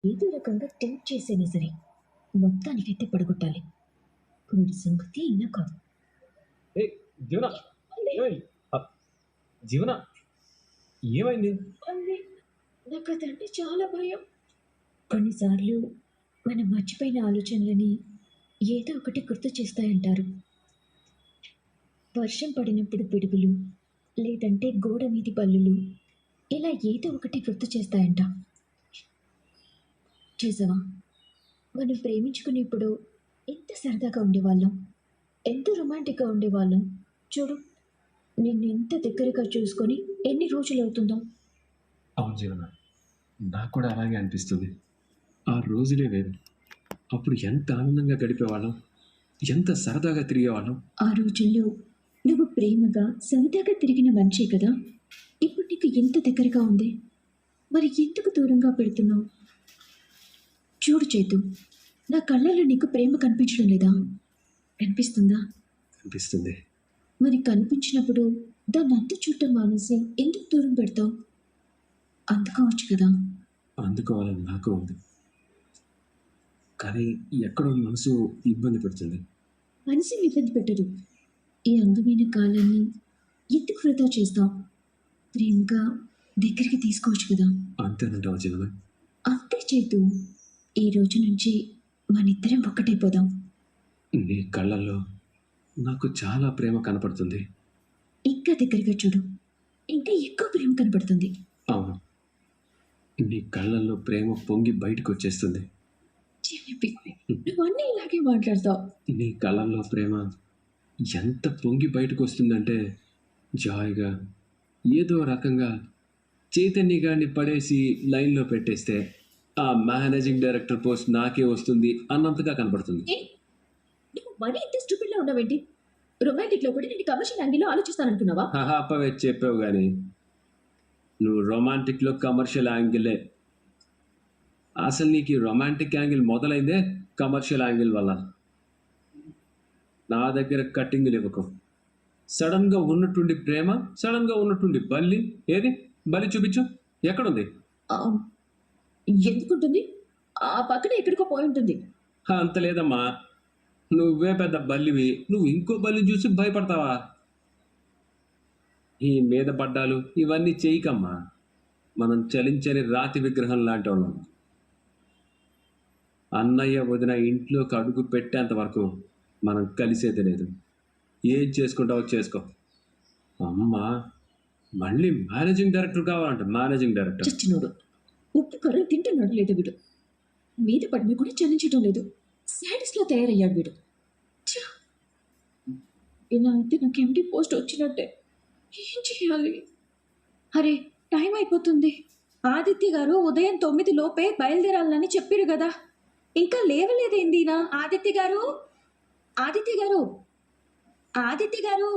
ఏదో రకంగా టెంప్ట్ చేసైనా సరే మొత్తానికైతే పడగొట్టాలి. వీడి సంగతి ఇలా కాదు. ఏ జీవన, మళ్ళీ ఏమైంది? జీవన, ఏమైంది? మళ్ళీ నాకదంటే చాలా భయం. కొన్నిసార్లు మనం మర్చిపోయిన ఆలోచనలని ఏదో ఒకటి గుర్తు చేస్తాయంటారు. వర్షం పడినప్పుడు పిడుగులు, లేదంటే గోడ మీది బల్లులు, ఇలా ఏదో ఒకటి గుర్తు చేస్తాయంట. చూసావా, మనం ప్రేమించుకునేప్పుడు ఎంత సరదాగా ఉండేవాళ్ళం, ఎంత రొమాంటిక్గా ఉండేవాళ్ళం. చూడు, నిన్ను ఎంత దగ్గరగా చూసుకొని ఎన్ని రోజులు అవుతుందో. అవును జీవన, నాకు కూడా అలాగే అనిపిస్తుంది. ఆ రోజులే వేరు. అప్పుడు ఎంత ఆనందంగా గడిపేవాళ్ళం, ఎంత సరదాగా తిరిగేవాళ్ళం. ఆ రోజుల్లో నువ్వు ప్రేమగా సరదాగా తిరిగిన మనిషి కదా. ఇప్పుడు నీకు ఎంత దగ్గరగా ఉంది, మరి ఎందుకు దూరంగా పెడుతున్నావు? చూడు చేతు, నా కళ్ళల్లో నీకు ప్రేమ కనిపించడం లేదా? కనిపిస్తుందా? అనిపిస్తుంది. మరి కనిపించినప్పుడు దాన్ని అంత చూడటం మానేసి ఎందుకు దూరం పెడతావు? అందుకోవచ్చు కదా. అందుకోవాలని నాకు ఉంది, కానీ ఎక్కడో మనసు ఇబ్బంది పెడుతుంది. మనసుని ఇబ్బంది పెట్టదు. ఈ అందమైన కాలాన్ని ఎందుకు వృధా చేస్తావు? ప్రేమగా దగ్గరికి తీసుకోవచ్చు కదా. అంతేనంటావా జీవన? అంతే చేతు, ఈ రోజు నుంచి మనిద్దరం ఒక్కటైపోదాం. నీ కళ్ళల్లో నాకు చాలా ప్రేమ కనపడుతుంది. ఇంకా దగ్గరగా చూడు, ఇంకా ఎక్కువ ప్రేమ కనపడుతుంది. అవును, నీ కళ్ళల్లో ప్రేమ పొంగి బయటకు వచ్చేస్తుంది. చిలిపి, నువ్వు అన్నీ ఇలాగే మాట్లాడతావు. నీ కళ్ళల్లో ప్రేమ ఎంత పొంగి బయటకు వస్తుందంటే, జాయిగా ఏదో రకంగా చైతన్య గారిని పడేసి లైన్లో పెట్టేస్తే ఆ మేనేజింగ్ డైరెక్టర్ పోస్ట్ నాకే వస్తుంది అన్నంతగా కనపడుతుంది. ఏ, నువ్వు మరీ ఇంత స్టూపిడ్లా ఉన్నావేంటి? రొమాంటిక్లో కూడా నేను కమర్షియల్ యాంగిల్లో ఆలోచిస్తానంటున్నావా? అప్పవే చెప్పావు కానీ నువ్వు రొమాంటిక్లో కమర్షియల్ యాంగిలే. అసలు నీకు ఈ రొమాంటిక్ యాంగిల్ మొదలైందే కమర్షియల్ యాంగిల్ వల్ల. నా దగ్గర కట్టింగులు ఇవ్వకు. సడన్గా ఉన్నట్టుండి ప్రేమ, సడన్గా ఉన్నట్టుండి బల్లి. ఏది బల్లి చూపించు, ఎక్కడుంది? ఆ, ఎందుకుంటుంది? ఆ పక్కన ఎక్కడికో పోయి ఉంటుంది. అంత లేదమ్మా, నువ్వే పెద్ద బల్లివి, నువ్వు ఇంకో బల్లిని చూసి భయపడతావా? ఈ మీద పడ్డాలు ఇవన్నీ చేయకమ్మా. మనం చలించని రాతి విగ్రహం లాంటి వాళ్ళం. అన్నయ్య వదిన ఇంట్లోకి అడుగు పెట్టేంత వరకు మనం కలిసేది లేదు. ఏం చేసుకుంటావో చేసుకో. అమ్మా, మళ్ళీ మేనేజింగ్ డైరెక్టర్ కావాలంట. మేనేజింగ్ డైరెక్టర్ చచ్చినోడు, ఉప్పు కర్రలు తింటున్నాడు లేదు వీడు. మీద పడిన కూడా చలించడం లేదు. సాడిస్ట్లా తయారయ్యాడు వీడు. ఛ! ఇలా అయితే నాకు ఎంటీ పోస్ట్ వచ్చినట్టే. ఏం చేయాలి? అరే, టైం అయిపోతుంది. ఆదిత్య గారు ఉదయం 9 లోపే బయలుదేరాలని చెప్పారు కదా. ఇంకా లేవలేదేందినా? ఆదిత్య గారు, ఆదిత్య గారు, ఆదిత్య గారు,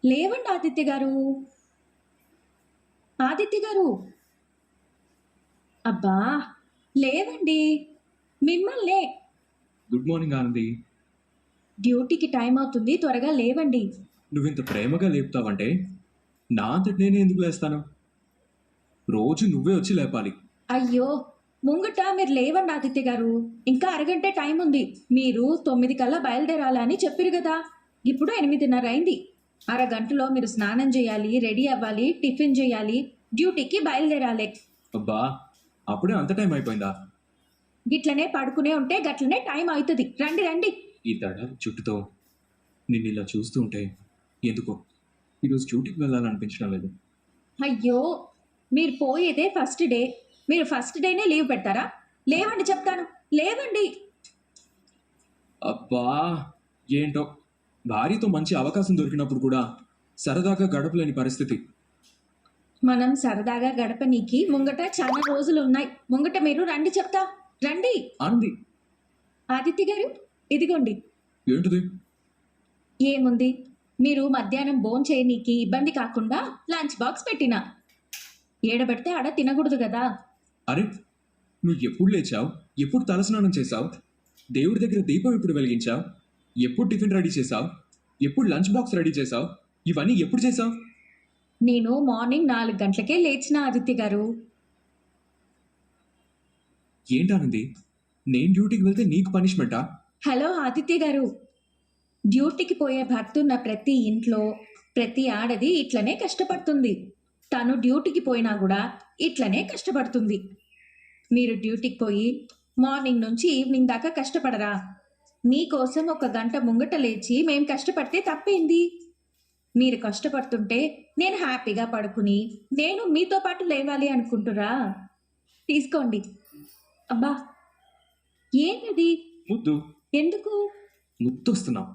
లేవండి ఆదిత్య గారు, ఆదిత్య గారు. అబ్బా, లేవండి, మిమ్మల్నే. Good morning Anandi. డ్యూటీకి టైం అవుతుంది, త్వరగా లేవండి. నువ్వింత ప్రేమగా లేపుతావంటే నా అంతటి నేనే ఎందుకు లేస్తాను? రోజు నువ్వే వచ్చి లేపాలి. అయ్యో, ముంగట మీరు లేవండి ఆదిత్య గారు, ఇంకా అరగంటే టైం ఉంది. మీరు 9 కల్లా బయలుదేరాలని చెప్పారు కదా. ఇప్పుడు 8:30 అయింది. అరగంటలో మీరు స్నానం చేయాలి, రెడీ అవ్వాలి, టిఫిన్ చేయాలి, డ్యూటీకి బయలుదేరాలి. అబ్బా, అప్పుడే అంత టైం అయిపోయిందా? గిట్లనే పడుకునే ఉంటే గట్లనే టైం అవుతుంది. రండి రండి. ఈ తడారి చుట్టుతో నిన్ను ఇలా చూస్తూ ఉంటే ఎందుకో ఈరోజు డ్యూటీకి వెళ్ళాలనిపించడం లేదు. అయ్యో, మీరు పోయేదే ఫస్ట్ డే, మీరు ఫస్ట్ డేనే లీవ్ పెడతారా? లేవండి చెప్తాను, లేవండి. అబ్బా, ఏంటో భార్యతో మంచి అవకాశం దొరికినప్పుడు కూడా సరదాగా గడపలేని పరిస్థితి. మనం సరదాగా గడపనీకి ముంగట చాలా రోజులు ఉన్నాయి. ముంగట మీరు రండి చెప్తా, రండి. ఆనంది, ఆదిత్య గారు, ఇదిగోండి. ఏంటిది? ఏముంది, మీరు మధ్యాహ్నం భోంచేయనీకి ఇబ్బంది కాకుండా లంచ్ బాక్స్ పెట్టినా. ఏడబెడితే ఆడ తినకూడదు కదా. అరే, నువ్వు ఎప్పుడు లేచావు? ఎప్పుడు తలస్నానం చేశావు? దేవుడి దగ్గర దీపం ఎప్పుడు వెలిగించావు? ఎప్పుడు టిఫిన్ రెడీ చేశావు? ఎప్పుడు లంచ్ బాక్స్ రెడీ చేశావు? ఇవన్నీ ఎప్పుడు చేశావు? నేను మార్నింగ్ 4 గంటలకే లేచిన ఆదిత్య గారు. ఏంటానంది? నేను డ్యూటీకి వెళ్తే నీకు పనిష్మెంటా? హలో ఆదిత్య గారు, డ్యూటీకి పోయే భర్త ఉన్న ప్రతి ఇంట్లో ప్రతి ఆడది ఇట్లనే కష్టపడుతుంది. తను డ్యూటీకి పోయినా కూడా ఇట్లనే కష్టపడుతుంది. మీరు డ్యూటీకి పోయి మార్నింగ్ నుంచి ఈవినింగ్ దాకా కష్టపడరా? మీకోసం 1 గంట ముంగట లేచి మేం కష్టపడితే తప్పేంది? మీరు కష్టపడుతుంటే నేను హ్యాపీగా పడుకుని నేను మీతో పాటు లేవాలి అనుకుంటురా? తీసుకోండి. అబ్బా, ఏంటది? ముద్దు. ఎందుకు? ముద్దొస్తున్నావు.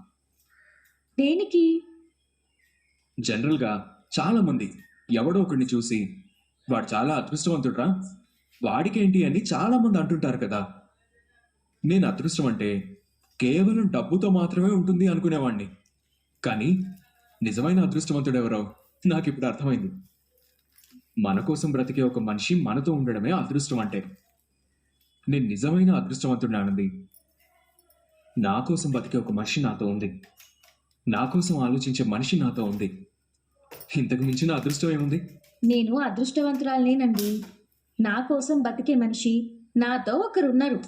దేనికి? జనరల్గా చాలా మంది ఎవడో ఒకడిని చూసి వాడు చాలా అదృష్టవంతుడురా, వాడికేంటి అని చాలా మంది అంటుంటారు కదా. నేను అదృష్టం అంటే కేవలం డబ్బుతో మాత్రమే ఉంటుంది అనుకునేవాడిని. కానీ నిజమైన అదృష్టవంతుడు ఎవరో నాకు ఇప్పుడు అర్థమైంది. మన కోసం బ్రతికే ఒక మనిషి మనతో ఉండడమే అదృష్టం అంటే. నేను నిజమైన అదృష్టవంతుడు ఆనంది. నా కోసం బతికే ఒక మనిషి నాతో ఉంది. నా కోసం ఆలోచించే మనిషి నాతో ఉంది. ఇంతకు మించిన అదృష్టం ఏముంది? నేను అదృష్టవంతురాలేనండి. నా కోసం బతికే మనిషి నాతో ఒకరున్నారు.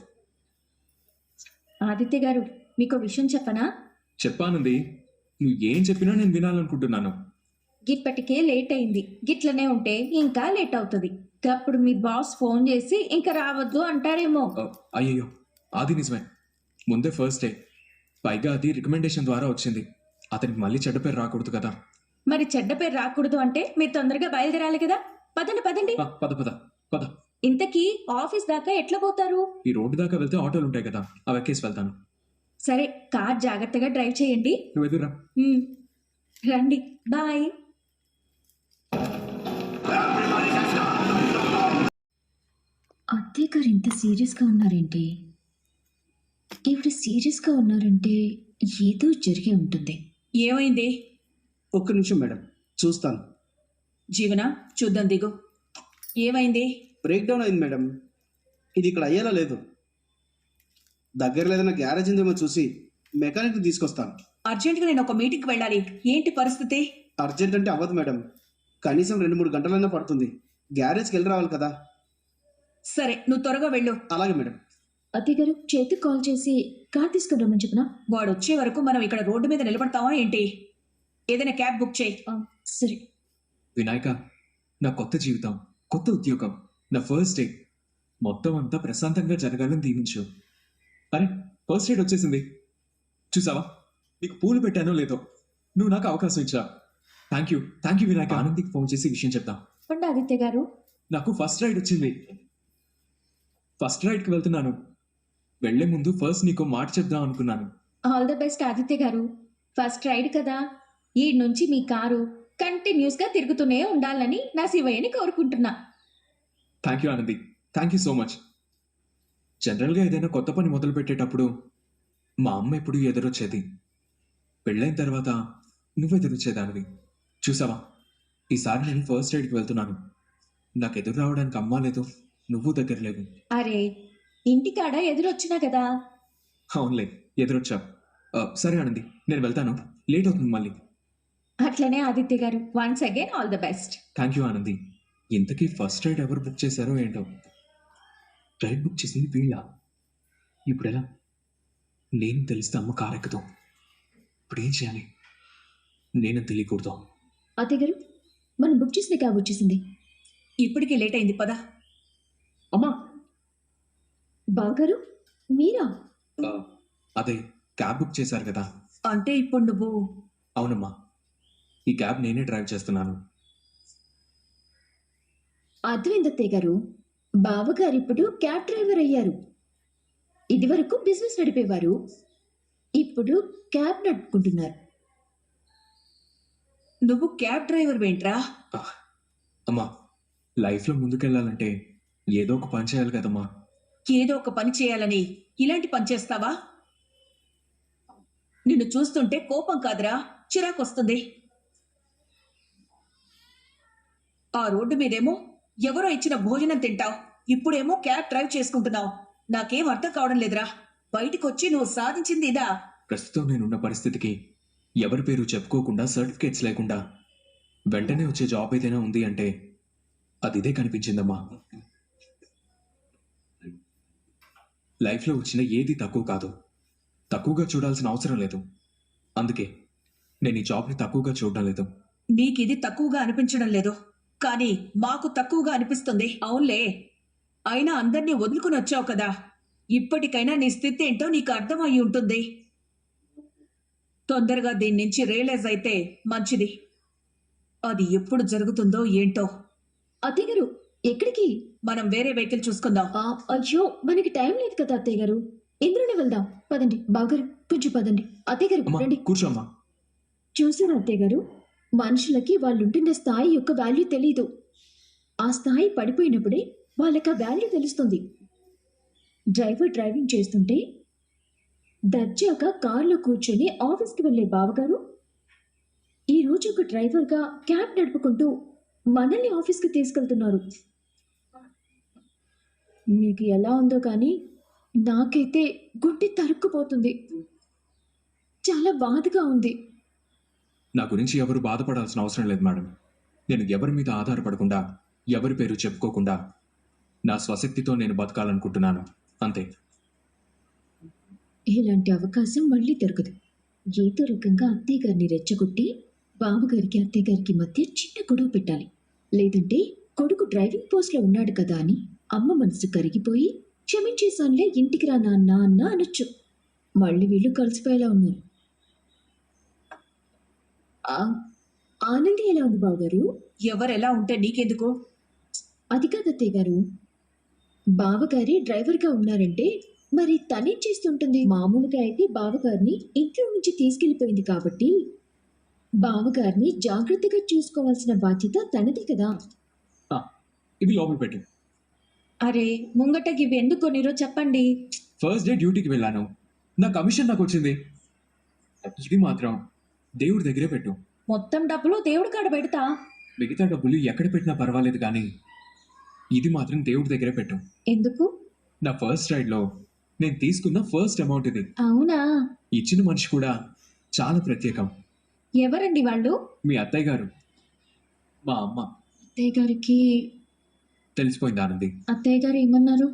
ఆదిత్య గారు, మీకు విషయం చెప్పనా? చెప్పానంది. నువ్వు ఏం చెప్పినా నేను వినాలనుకుంటున్నాను. ఇప్పటికే లేట్ అయింది. గిట్లనే ఉంటే ఇంకా లేట్ అవుతుంది. అప్పుడు మీ బాస్ ఫోన్ చేసి ఇంకా రావద్దు అంటారేమో. అయ్యయ్యో, అది నిజమే. ముందే ఫస్ట్ డే, పైగా అది రికమెండేషన్ ద్వారా వచ్చింది. అతనికి మళ్ళీ చెడ్డ పేరు రాకూడదు కదా. మరి చెడ్డ పేరు రాకూడదు అంటే మీరు తొందరగా బయలుదేరాలి కదా. పదండి పదండి. పద పద పద. ఇంతకీ ఆఫీస్ దాకా ఎట్లా పోతారు? ఈ రోడ్డు దాకా వెళ్తే ఆటోలు ఉంటాయి కదా, అవి ఎక్కేసి వెళ్తాను. సరే, కార్ జాగ్రత్తగా డ్రైవ్ చేయండి. నువ్వు ఎదురా. రండి, బాయ్. అత్తయ్య గారు ఇంత సీరియస్గా ఉన్నారేంటి? ఈవిడ సీరియస్గా ఉన్నారంటే ఏదో జరిగే ఉంటుంది. ఏమైంది? ఒక్క నిమిషం మేడం, చూస్తాను. జీవన, చూద్దాం, దిగు. ఏమైంది? బ్రేక్ డౌన్ అయింది మేడం. ఇది ఇక్కడ అయ్యేలా లేదు. దగ్గరలో ఏదైనా గ్యారేజ్ ఉందేమో చూసి మెకానిక్ తీసుకొస్తాను. అర్జెంటుగా నేను ఒక మీటింగ్కి వెళ్ళాలి. ఏంటి పరిస్థితి? అర్జెంట్ అంటే అవ్వదు మేడం. కనీసం 2-3 గంటలైనా పడుతుంది. గ్యారేజ్కి వెళ్ళి రావాలి కదా. సరే, నువ్వు త్వరగా వెళ్ళు. అలాగే మేడం. అత్తయ్య గారు, చేతికి కాల్ చేసి కార్ తీసుకురమ్మని చెప్పనా? వాడు వచ్చే వరకు మనం ఇక్కడ రోడ్డు మీద నిలబడతావా ఏంటి? ఏదైనా క్యాబ్ బుక్ చేయి. సరే. వినాయక, నా కొత్త జీవితం, కొత్త ఉద్యోగం, నా ఫస్ట్ డే, మొత్తం అంతా ప్రశాంతంగా జరగాలని దీవించు. అరే, ఫస్ట్ ఎయిడ్ వచ్చేసింది. చూసావా, నీకు పూలు పెట్టానో లేదో, నువ్వు నాకు అవకాశం ఇచ్చా. Thank you Vinayaka. ఆనందికి ఫోన్ చేసి విషయం చెప్తా. పండు ఆదిత్య గారు, నాకు ఫస్ట్ రైడ్ వచ్చింది. ఫస్ట్ రైడ్కి వెళ్తున్నాను. వెళ్లే ముందు ఫస్ట్ నీకు మాట చెప్దాం అనుకున్నాను. ఆల్ ద బెస్ట్ ఆదిత్య గారు. ఫస్ట్ రైడ్ కదా, ఈ నుంచి మీ కారు కంటిన్యూస్గా తిరుగుతూనే ఉండాలని నా శివయ్యని కోరుకుంటున్నా. Thank you Anandi, thank you so much. జనరల్గా ఏదైనా కొత్త పని మొదలు పెట్టేటప్పుడు మా అమ్మ ఎప్పుడు ఎదురొచ్చేది. పెళ్ళైన తర్వాత నువ్వు ఎదురొచ్చేదానివి. చూసావా, ఈసారి నేను ఫస్ట్ రైడ్కి వెళ్తున్నాను. నాకు ఎదురు రావడానికి అమ్మ లేదు, నువ్వు దగ్గర లేవు. అరే, ఇంటికాడ ఎదురొచ్చినా కదా. అవునులే, ఎదురొచ్చావు. సరే ఆనంది, నేను వెళ్తాను. లేట్ అవుతుంది మళ్ళీ. అట్లనే ఆదిత్య గారు, once again all the best. Thank you Anandi. ఇంతకీ ఫస్ట్ రైడ్ ఎవరు బుక్ చేశారో ఏంటో. రైడ్ బుక్ చేసింది వీళ్ళ. ఇప్పుడు ఎలా? నేను తెలిస్తే అమ్మ కారెక్కదు. ఇప్పుడు ఏం చేయాలి? నేను తెలియకూడదు. అత్తయ్య గారు, మనం బుక్ చేసిన క్యాబ్ వచ్చేసింది. ఇప్పటికే లేట్ అయింది, పద. అమ్మా, బావగారు, మీరా? అదే క్యాబ్ బుక్ చేశారు కదా. అంటే ఇప్పుడు నువ్వు... అవునమ్మా, ఈ క్యాబ్ నేనే డ్రైవ్ చేస్తున్నాను. అర్థమైంది అత్తయ్య గారు. బావగారు ఇప్పుడు క్యాబ్ డ్రైవర్ అయ్యారు. ఇదివరకు బిజినెస్ నడిపేవారు, ఇప్పుడు క్యాబ్ నడుపుకుంటున్నారు. నువ్వు క్యాబ్ డ్రైవర్ ఏంట్రా? అమ్మా, లైఫ్లో ముందుకెళ్ళాలంటే ఏదో ఒక పని చేయాలి కదమ్మా. ఏదో ఒక పని చేయాలని ఇలాంటి పని చేస్తావా? నిన్ను చూస్తుంటే కోపం కాదురా, చిరాకు వస్తుంది. ఆ రోడ్డు మీదేమో ఎవరో ఇచ్చిన భోజనం తింటావు, ఇప్పుడేమో క్యాబ్ డ్రైవ్ చేసుకుంటున్నావు. నాకేం అర్థం కావడం లేదురా. బయటికి వచ్చి నువ్వు సాధించింది ఇదా? ప్రస్తుతం నేనున్న పరిస్థితికి ఎవరి పేరు చెప్పుకోకుండా, సర్టిఫికేట్స్ లేకుండా వెంటనే వచ్చే జాబ్ ఏదైనా ఉంది అంటే అది ఇదే కనిపించిందమ్మా. లైఫ్లో వచ్చిన ఏది తక్కువ కాదు. తక్కువగా చూడాల్సిన అవసరం లేదు. అందుకే నేను ఈ జాబ్ని తక్కువగా చూడడం లేదు. నీకిది తక్కువగా అనిపించడం లేదు, కానీ మాకు తక్కువగా అనిపిస్తుంది. అవునులే, అయినా అందరినీ వదులుకుని వచ్చావు కదా, ఇప్పటికైనా నీ స్థితి ఏంటో నీకు అర్థమయ్యి ఉంటుంది. తొందరగా దీని నుంచి రియలైజ్ అయితే మంచిది. అది ఎప్పుడు జరుగుతుందో ఏంటో. అత్తయ్య గారు ఎక్కడికి? మనం వేరే వెహికల్ చూసుకుందాం. అయ్యో మనకి టైం లేదు కదా అత్తయ్య గారు, ఇందులోనే వెళ్దాం. పదండి బావగారు, కొంచెం పదండి. అత్తయ్య గారు అమ్మా రండి. కూర్చోమ్మా. చూసారు అత్తయ్య గారు, మనుషులకి వాళ్ళుంటున్న స్థాయి యొక్క వాల్యూ తెలీదు. ఆ స్థాయి పడిపోయినప్పుడే వాళ్ళకి ఆ వాల్యూ తెలుస్తుంది. డ్రైవర్ డ్రైవింగ్ చేస్తుంటే దర్జాగా కారులో కూర్చొని ఆఫీస్కి వెళ్ళే బావగారు ఈరోజు ఒక డ్రైవర్గా క్యాబ్ నడుపుకుంటూ మనల్ని ఆఫీస్కి తీసుకెళ్తున్నారు. మీకు ఎలా ఉందో కానీ నాకైతే గుండె తరుక్కుపోతుంది. చాలా బాధగా ఉంది. నా గురించి ఎవరు బాధపడాల్సిన అవసరం లేదు మేడం. నేను ఎవరి మీద ఆధారపడకుండా, ఎవరి పేరు చెప్పుకోకుండా నా స్వశక్తితో నేను బతకాలనుకుంటున్నాను, అంతే. ఇలాంటి అవకాశం మళ్ళీ దొరకదు. ఏదో రకంగా అత్తయ్య గారిని రెచ్చగొట్టి బావగారికి అత్తయ్య గారికి మధ్య చిన్న గొడవ పెట్టాలి. లేదంటే కొడుకు డ్రైవింగ్ పోస్ట్లో ఉన్నాడు కదా అని అమ్మ మనసు కరిగిపోయి క్షమించేశానులే ఇంటికి రా నాన్న అన్న అనొచ్చు. మళ్ళీ వీళ్ళు కలిసిపోయేలా ఉన్నారు. ఆనంది ఎలా ఉంది బావగారు? ఎవరెలా ఉంటే నీకెందుకు? అది కాదు అత్తయ్య గారు, బావగారి డ్రైవర్గా ఉన్నారంటే మరి తనేం చేస్తుంటుంది? మామూలుగా అయితే బావగారిని ఇంట్లో నుంచి తీసుకెళ్ళిపోయింది కాబట్టి బావగారిని జాగ్రత్తగా చూసుకోవాల్సిన బాధ్యత తనది కదా. ఇవి లోపల పెట్టు. అరే ముంగటకి ఇవి ఎందుకు కొనిరో చెప్పండి. ఫస్ట్ డే డ్యూటీకి వెళ్ళాను, నా కమిషన్ నాకు వచ్చింది. ఇది మాత్రం దేవుడి దగ్గరే పెట్టు. మొత్తం డబ్బులు దేవుడి కాడ పెడతా. మిగతా డబ్బులు ఎక్కడ పెట్టినా పర్వాలేదు, కానీ ఇది మాత్రం దేవుడి దగ్గరే పెట్టు. ఎందుకు? నా ఫస్ట్ రైడ్లో నేను తీసుకున్న ఫస్ట్ అమౌంట్ ఇది. అవునా? ఇచ్చిన మనిషి కూడా చాలా ప్రత్యేకం. ఎవరండి వాళ్ళు? మీ అత్తయ్య గారు, మా అమ్మ. అత్తయ్య గారికి తెలిసిపోయింది ఆనంది. అత్తయ్య గారు ఏమన్నారు?